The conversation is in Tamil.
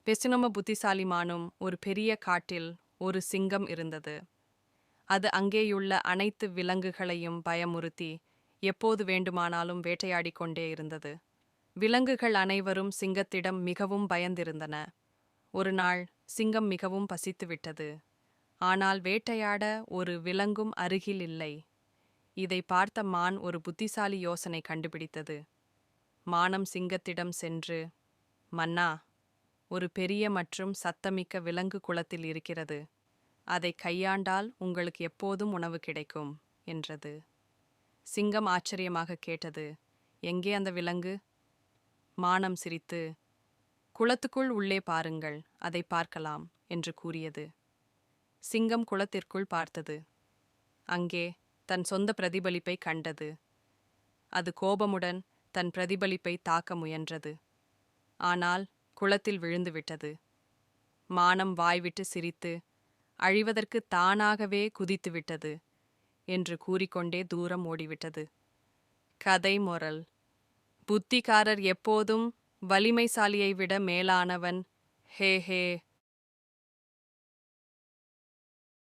பெசினம புத்திசாலிமானும் ஒரு பெரிய காட்டில் ஒரு சிங்கம் இருந்தது. அது அங்கேயுள்ள அனைத்து விலங்குகளையும் பயமுறுத்தி எப்போது வேண்டுமானாலும் வேட்டையாடிக் கொண்டே இருந்தது. விலங்குகள் அனைவரும் சிங்கத்திடம் மிகவும் பயந்திருந்தன. ஒரு நாள் சிங்கம் மிகவும் பசித்துவிட்டது. ஆனால் வேட்டையாட ஒரு விலங்கும் அருகில் இல்லை. இதை பார்த்த மான் ஒரு புத்திசாலி யோசனை கண்டுபிடித்தது. மானம் சிங்கத்திடம் சென்று, மன்னா, ஒரு பெரிய மற்றும் சத்தமிக்க விலங்கு குளத்தில் இருக்கிறது. அதை கையாண்டால் உங்களுக்கு எப்போதும் உணவு கிடைக்கும் என்றது. சிங்கம் ஆச்சரியமாக கேட்டது, எங்கே அந்த விலங்கு? மானம் சிரித்து, குளத்துக்குள் உள்ளே பாருங்கள், அதை பார்க்கலாம் என்று கூறியது. சிங்கம் குளத்திற்குள் பார்த்தது. அங்கே தன் சொந்த பிரதிபலிப்பை கண்டது. அது கோபமுடன் தன் பிரதிபலிப்பை தாக்க முயன்றது. ஆனால் குளத்தில் விழுந்துவிட்டது. மானம் வாய்விட்டு சிரித்து, அழிவதற்கு தானாகவே குதித்துவிட்டது என்று கூறிக்கொண்டே தூரம் ஓடிவிட்டது. கதை மொரல்: புத்திகாரர் எப்போதும் வலிமைசாலியை விட மேலானவன். ஹே ஹே.